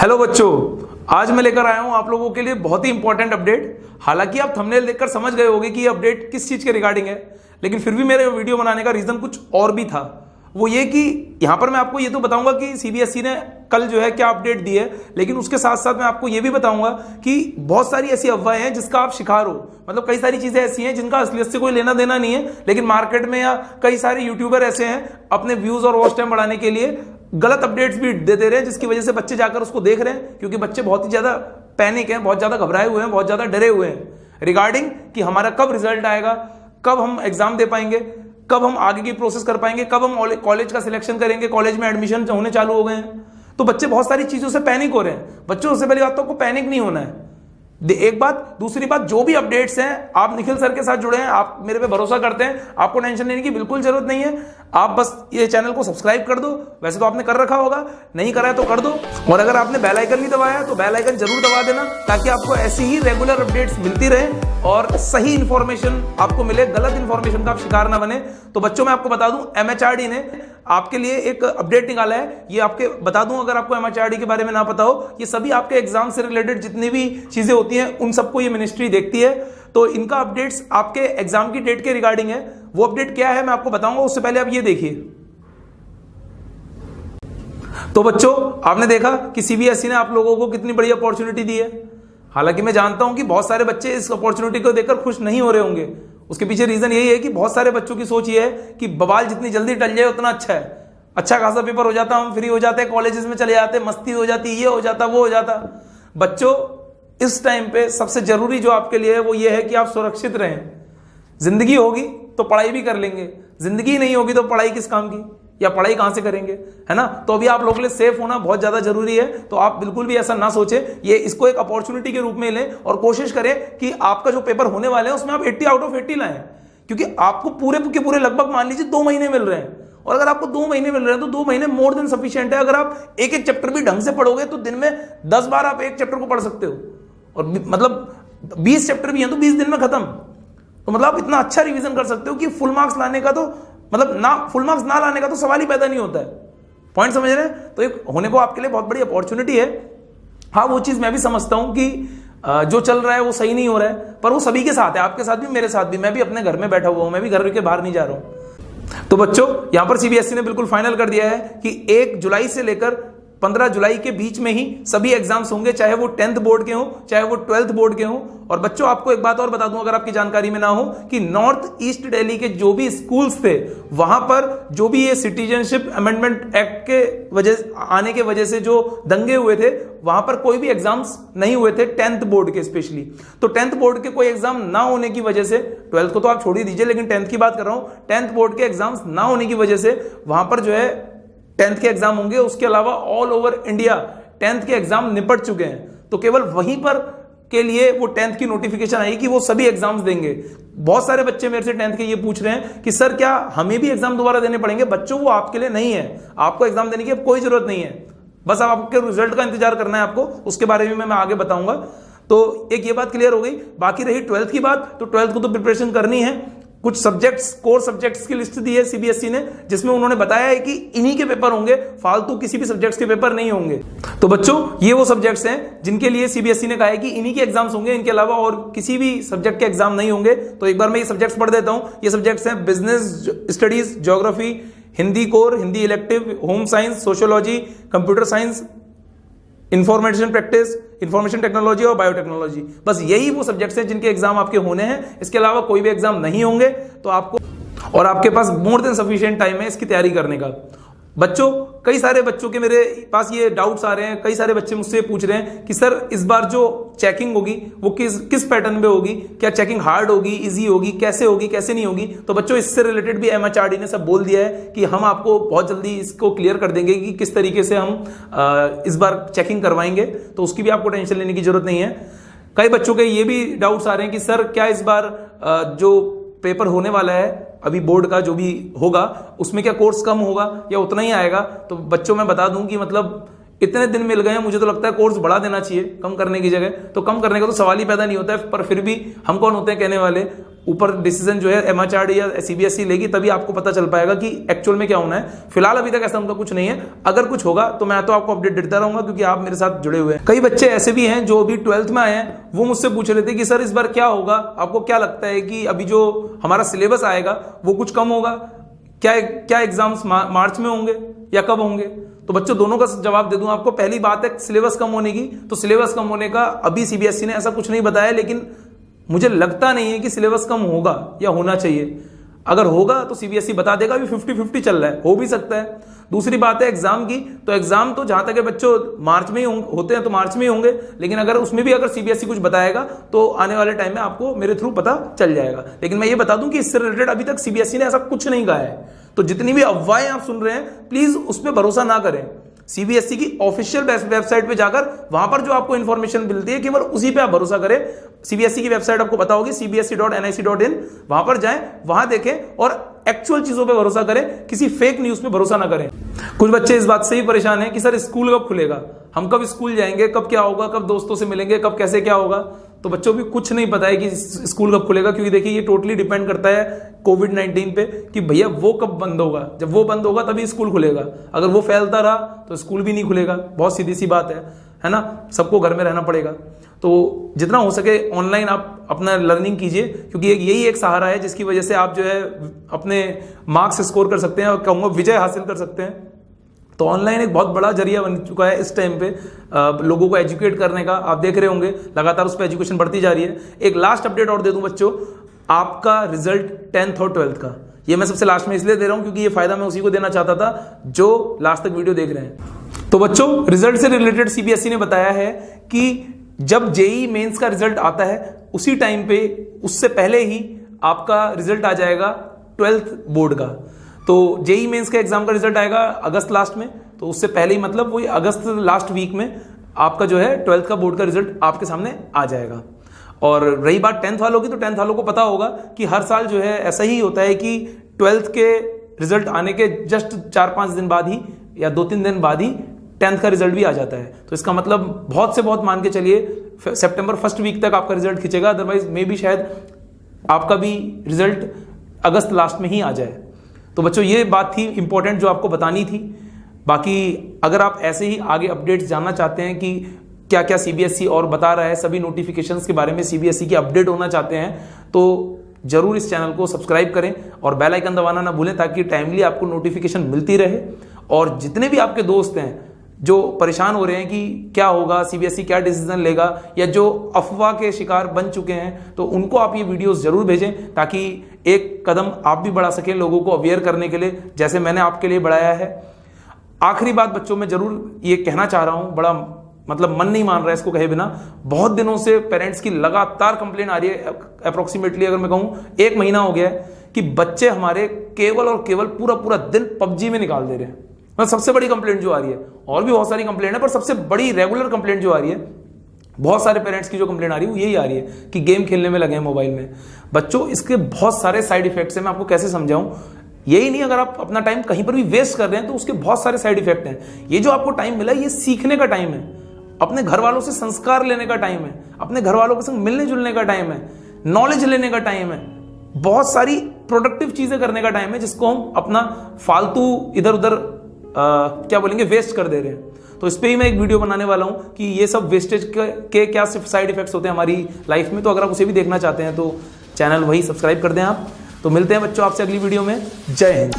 Hello बच्चों, आज मैं लेकर आया हूं आप लोगों के लिए बहुत ही इंपॉर्टेंट अपडेट। हालांकि आप थंबनेल देखकर समझ गए होंगे कि ये अपडेट किस चीज के रिगार्डिंग है, लेकिन फिर भी मेरे वीडियो बनाने का रीजन कुछ और भी था। वो ये कि यहां पर मैं आपको ये तो बताऊंगा कि सीबीएसई ने कल जो है क्या अपडेट दी है, लेकिन उसके साथ साथ मैं आपको ये भी बताऊंगा कि बहुत सारी ऐसी अफवाहें हैं जिसका आप शिकार हो। मतलब कई सारी चीजें ऐसी हैं जिनका असलियत से कोई लेना देना नहीं है, लेकिन मार्केट में या कई सारे यूट्यूबर ऐसे हैं अपने व्यूज और वॉच टाइम बढ़ाने के लिए गलत अपडेट्स भी दे रहे हैं, जिसकी वजह से बच्चे जाकर उसको देख रहे हैं। क्योंकि बच्चे बहुत ही ज्यादा पैनिक हैं, बहुत ज्यादा घबराए हुए हैं, बहुत ज्यादा डरे हुए हैं रिगार्डिंग कि हमारा कब रिजल्ट आएगा, कब हम एग्जाम दे पाएंगे, कब हम आगे की प्रोसेस कर पाएंगे, कब हम कॉलेज का सिलेक्शन करेंगे, कॉलेज में एडमिशन होने चालू हो गए हैं। तो बच्चे बहुत सारी चीजों से पैनिक हो रहे हैं। बच्चों से पहली बात तो आपको पैनिक नहीं होना है, एक बात। दूसरी बात, जो भी अपडेट्स हैं आप निखिल सर के साथ जुड़े हैं, आप मेरे पे भरोसा करते हैं, आपको टेंशन लेने की बिल्कुल जरूरत नहीं है। आप बस ये चैनल को सब्सक्राइब कर दो। वैसे तो आपने कर रखा होगा, नहीं करा है तो कर दो। और अगर आपने बेल आइकन नहीं दबाया है तो बेल आइकन जरूर दबा देना, ताकि आपको ऐसी ही रेगुलर अपडेट्स मिलती रहे और सही इंफॉर्मेशन आपको मिले, गलत इंफॉर्मेशन का आप शिकार ना बने। तो बच्चों, मैं आपको बता दूं, एमएचआरडी ने आपके लिए एक अपडेट निकाला है। ये आपके बता दूं, अगर आपको एमएचआरडी के बारे में ना पता हो, ये सभी आपके एग्जाम से रिलेटेड जितनी भी चीजें होती हैं उन सबको ये मिनिस्ट्री देखती है। तो इनका अपडेट्स आपके एग्जाम की डेट के रिगार्डिंग है। वो अपडेट क्या है मैं आपको बताऊंगा, उससे पहले आप ये देखिए। तो बच्चों, आपने देखा कि सीबीएसई ने आप लोगों को कितनी बड़ी अपॉर्चुनिटी दी है। हालांकि मैं जानता हूं कि बहुत सारे बच्चे इस अपॉर्चुनिटी को देखकर खुश नहीं हो रहे होंगे। उसके पीछे रीजन यही है कि बहुत सारे बच्चों की सोच ये है कि बवाल जितनी जल्दी टल जाए उतना अच्छा है। अच्छा खासा पेपर हो जाता, हम फ्री हो जाते, कॉलेजेस में चले जाते, मस्ती हो जाती, ये हो जाता, वो हो जाता। बच्चों, इस टाइम पे सबसे जरूरी जो आपके लिए है वो ये है कि आप सुरक्षित रहें। जिंदगी होगी तो पढ़ाई भी कर लेंगे, जिंदगी नहीं होगी तो पढ़ाई किस काम की, या पढ़ाई कहां से करेंगे, है ना। तो अभी आप लोगों के लिए सेफ होना बहुत ज्यादा जरूरी है। तो आप बिल्कुल भी ऐसा ना सोचे, ये इसको एक अपॉर्चुनिटी के रूप में लें और कोशिश करें कि आपका जो पेपर होने वाले हैं उसमें आप 80 आउट ऑफ 80 लाएं। क्योंकि आपको पूरे के पूरे लगभग मान लीजिए 2 महीने मिल रहे हैं, और अगर आपको 2 महीने मिल रहे हैं तो 2 महीने मोर देन सफिशिएंट है। अगर आप एक एक चैप्टर भी ढंग से पढ़ोगे तो दिन में 10 बार आप एक चैप्टर को पढ़ सकते हो, और मतलब 20 चैप्टर भी हैं तो 20 दिन में खत्म। तो मतलब आप इतना अच्छा रिवीजन कर सकते हो कि फुल मार्क्स लाने का तो मतलब ना, फुल मार्क्स ना लाने का तो सवाल ही पैदा नहीं होता है। पॉइंट समझ रहे हैं। तो एक होने को आपके लिए बहुत बड़ी अपॉर्चुनिटी है। हाँ, वो चीज मैं भी समझता हूं कि जो चल रहा है वो सही नहीं हो रहा है, पर वो सभी के साथ है, आपके साथ भी, मेरे साथ भी। मैं भी अपने घर में बैठा हुआ हूं, मैं भी घर के बाहर नहीं जा रहा हूं। तो बच्चों, यहां पर सीबीएसई ने बिल्कुल फाइनल कर दिया है कि 1 जुलाई से लेकर 15 जुलाई के बीच में ही सभी एग्जाम्स होंगे, चाहे वो 10th बोर्ड के हों, चाहे वो 12th बोर्ड के हों। और बच्चों, आपको एक बात और बता दूं अगर आपकी जानकारी में ना हो, कि नॉर्थ ईस्ट दिल्ली के जो भी स्कूल्स थे वहां पर जो भी ये सिटीजनशिप अमेंडमेंट एक्ट के वजह आने के वजह से जो दंगे हुए थे, वहां पर कोई भी एग्जाम्स नहीं हुए थे 10th बोर्ड के स्पेशली। तो 10th बोर्ड के कोई एग्जाम ना होने की वजह से, 12th को तो आप छोड़ ही दीजिए, लेकिन 10th की बात कर रहा हूं, 10th बोर्ड के एग्जाम्स ना होने की वजह से वहां पर जो है 10th के एग्जाम होंगे। उसके अलावा ऑल ओवर इंडिया 10th के एग्जाम निपट चुके हैं। तो केवल वहीं पर के लिए वो 10th की नोटिफिकेशन आई कि वो सभी एग्जाम्स देंगे। बहुत सारे बच्चे मेरे से 10th के ये पूछ रहे हैं कि सर क्या हमें भी एग्जाम दोबारा देने पड़ेंगे। बच्चों, वो आपके लिए नहीं है, आपको एग्जाम देने की अब कोई जरूरत नहीं है। बस अब आपके रिजल्ट का इंतजार करना है आपको, उसके बारे में मैं आगे बताऊंगा। तो एक ये बात क्लियर हो गई। बाकी रही 12th की बात, तो 12th को तो प्रिपरेशन करनी है। कुछ सब्जेक्ट्स, कोर सब्जेक्ट्स की लिस्ट दी है सीबीएसई ने, जिसमें उन्होंने बताया है कि इन्हीं के पेपर होंगे, फालतू किसी भी सब्जेक्ट्स के पेपर नहीं होंगे। तो बच्चों, ये वो सब्जेक्ट्स हैं जिनके लिए सीबीएसई ने कहा है कि इन्हीं के एग्जाम्स होंगे, इनके अलावा और किसी भी सब्जेक्ट के एग्जाम नहीं होंगे। तो एक बार मैं ये सब्जेक्ट्स पढ़ देता हूं। ये सब्जेक्ट्स हैं business studies, geography, Hindi core, Hindi elective, home science, sociology, computer science, information practice, information technology और बायोटेक्नोलॉजी। बस यही वो सब्जेक्ट्स हैं जिनके एग्जाम आपके होने हैं। इसके अलावा कोई भी एग्जाम नहीं होंगे। तो आपको, और आपके पास मोर देन सफिशिएंट टाइम है इसकी तैयारी करने का। बच्चों, कई सारे बच्चों के मेरे पास ये डाउट्स आ रहे हैं, कई सारे बच्चे मुझसे पूछ रहे हैं कि सर इस बार जो चेकिंग होगी वो किस पैटर्न पे होगी, क्या चेकिंग हार्ड होगी, इजी होगी, कैसे होगी, कैसे नहीं होगी। तो बच्चों, इससे रिलेटेड भी एमएचआरडी ने सब बोल दिया है कि हम आपको बहुत जल्दी इसको क्लियर कर देंगे कि किस तरीके से हम इस बार चेकिंग करवाएंगे। तो उसकी भी आपको टेंशन लेने की जरूरत नहीं है। कई बच्चों के ये भी डाउट्स आ रहे हैं कि सर क्या इस बार जो पेपर होने वाला है अभी बोर्ड का जो भी होगा, उसमें क्या कोर्स कम होगा या उतना ही आएगा। तो बच्चों, मैं बता दूं कि मतलब इतने दिन मिल गए हैं, मुझे तो लगता है कोर्स बढ़ा देना चाहिए कम करने की जगह। तो कम करने का तो सवाल ही पैदा नहीं होता है, पर फिर भी हम कौन होते हैं कहने वाले। ऊपर डिसीजन जो है एमएचआरडी या सीबीएसई लेगी, तभी आपको पता चल पाएगा कि एक्चुअल में क्या होना है। फिलहाल अभी तक ऐसा उनका कुछ नहीं है। अगर कुछ होगा तो मैं तो आपको अपडेट देता रहूंगा, क्योंकि आप मेरे साथ जुड़े हुए हैं। कई बच्चे ऐसे भी हैं जो अभी 12th में आए हैं, वो मुझसे पूछ रहे थे कि सर इस बार क्या होगा, आपको क्या लगता है कि अभी जो हमारा सिलेबस आएगा वो कुछ कम होगा, क्या एग्जाम्स मार्च में होंगे या कब होंगे? तो बच्चों दोनों का जवाब दे दूं आपको। पहली बात है सिलेबस कम होने की, तो सिलेबस कम होने का अभी सीबीएसई ने ऐसा कुछ नहीं बताया, लेकिन मुझे लगता नहीं है कि सिलेबस कम होगा या होना चाहिए। अगर होगा तो सीबीएसई बता देगा। अभी 50-50 चल रहा है, हो भी सकता है। दूसरी बात है एग्जाम की, तो एग्जाम तो जहां तक है बच्चों मार्च में ही होते हैं, तो मार्च में ही होंगे। लेकिन अगर उसमें भी अगर सीबीएसई कुछ बताएगा तो आने वाले टाइम में आपको मेरे थ्रू पता चल जाएगा। लेकिन मैं ये बता दूं कि इससे रिलेटेड अभी तक सीबीएसई ने ऐसा कुछ नहीं कहा है। तो जितनी भी अफवाहें आप सुन रहे हैं, प्लीज उस पर भरोसा ना करें। सीबीएसई की ऑफिशियल वेबसाइट पे जाकर वहां पर जो आपको इंफॉर्मेशन मिलती है केवल उसी पे आप भरोसा करें। सीबीएसई की वेबसाइट आपको पता होगी cbse.nic.in, वहां पर जाएं, वहां देखें और एक्चुअल चीजों पे भरोसा करें, किसी फेक न्यूज पे भरोसा ना करें। कुछ बच्चे इस बात से ही परेशान हैं कि सर स्कूल कब खुलेगा, हम कब स्कूल जाएंगे, कब क्या होगा, कब दोस्तों से मिलेंगे, कब कैसे क्या होगा। तो बच्चों भी कुछ नहीं पता है कि स्कूल कब खुलेगा, क्योंकि देखिए ये टोटली डिपेंड करता है कोविड-19 पे कि भैया वो कब बंद होगा। जब वो बंद होगा तभी स्कूल खुलेगा। अगर वो फैलता रहा तो स्कूल भी नहीं खुलेगा। बहुत सीधी सी बात है ना। सबको घर में रहना पड़ेगा। तो जितना हो सके ऑनलाइन आप अपना लर्निंग कीजिए, क्योंकि यही एक सहारा है जिसकी वजह से आप जो है अपने मार्क्स स्कोर कर सकते हैं और कहूँगा विजय हासिल कर सकते हैं। तो ऑनलाइन एक बहुत बड़ा जरिया बन चुका है इस टाइम पे लोगों को एजुकेट करने का। आप देख रहे होंगे लगातार उस पर एजुकेशन बढ़ती जा रही है। एक लास्ट अपडेट और दे दूं बच्चों, आपका रिजल्ट 10th और 12th का, ये मैं सबसे लास्ट में इसलिए दे रहा हूं क्योंकि ये फायदा मैं उसी को देना चाहता था जो लास्ट तक वीडियो देख रहे हैं। तो बच्चों रिजल्ट से रिलेटेड सीबीएसई ने बताया है कि जब जेईई मेंस का रिजल्ट आता है उसी टाइम पे, उससे पहले ही आपका रिजल्ट आ जाएगा 12th बोर्ड का। तो जेईई मेंस का एग्जाम का रिजल्ट आएगा अगस्त लास्ट में, तो उससे पहले ही मतलब वही अगस्त लास्ट वीक में आपका जो है 12th का बोर्ड का रिजल्ट आपके सामने आ जाएगा। और रही बात 10th वालों की, तो 10th वालों को पता होगा कि हर साल जो है ऐसा ही होता है कि 12th के रिजल्ट आने के जस्ट 4-5 दिन बाद ही या 2-3 दिन बाद ही 10th का रिजल्ट भी आ जाता है। तो इसका मतलब बहुत से बहुत मान के चलिए सितंबर फर्स्ट वीक तक आपका रिजल्ट खींचेगा। अदरवाइज मे भी शायद आपका भी रिजल्ट अगस्त लास्ट में ही आ जाए। तो बच्चों ये बात थी इंपॉर्टेंट जो आपको बतानी थी। बाकी अगर आप ऐसे ही आगे अपडेट्स जानना चाहते हैं कि क्या क्या सीबीएसई और बता रहा है, सभी नोटिफिकेशंस के बारे में सीबीएसई की अपडेट होना चाहते हैं, तो जरूर इस चैनल को सब्सक्राइब करें और बेल आइकन दबाना ना भूलें, ताकि टाइमली आपको नोटिफिकेशन मिलती रहे। और जितने भी आपके दोस्त हैं जो परेशान हो रहे हैं कि क्या होगा, सीबीएसई क्या डिसीजन लेगा, या जो अफवाह के शिकार बन चुके हैं, तो उनको आप ये वीडियोस जरूर भेजें, ताकि एक कदम आप भी बढ़ा सकें लोगों को अवेयर करने के लिए, जैसे मैंने आपके लिए बढ़ाया है। आखिरी बात बच्चों, मैं जरूर ये कहना चाह रहा हूं, बड़ा मतलब मन नहीं मान रहा है इसको कहे बिना। बहुत दिनों से पेरेंट्स की लगातार कंप्लेन आ रही है, अप्रोक्सीमेटली अगर मैं कहूं 1 महीना हो गया है, कि बच्चे हमारे केवल और केवल पूरा दिन पबजी में निकाल दे रहे हैं। मतलब सबसे बड़ी कंप्लेंट जो आ रही है, और भी बहुत सारी कंप्लेंट है, पर सबसे बड़ी रेगुलर कंप्लेंट जो आ रही है, बहुत सारे पेरेंट्स की जो कंप्लेंट आ रही है वो यही आ रही है कि गेम खेलने में लगे हैं मोबाइल में। बच्चों इसके बहुत सारे साइड इफेक्ट्स हैं, मैं आपको कैसे समझाऊं। यही नहीं, अगर आप अपना टाइम कहीं पर भी वेस्ट कर रहे हैं तो उसके बहुत सारे साइड इफेक्ट हैं। ये जो आपको टाइम मिला ये सीखने का टाइम है, अपने घर वालों से संस्कार लेने का टाइम है, अपने घर वालों के संग मिलने जुलने का टाइम है, नॉलेज लेने का टाइम है, बहुत सारी प्रोडक्टिव चीजें करने का टाइम है, जिसको हम अपना फालतू इधर उधर क्या बोलेंगे वेस्ट कर दे रहे हैं। तो इस पे ही मैं एक वीडियो बनाने वाला हूं कि ये सब वेस्टेज के क्या सिर्फ साइड इफेक्ट्स होते हैं हमारी लाइफ में। तो अगर आप उसे भी देखना चाहते हैं तो चैनल वही सब्सक्राइब कर दें आप। तो मिलते हैं बच्चों आपसे अगली वीडियो में। जय हिंद।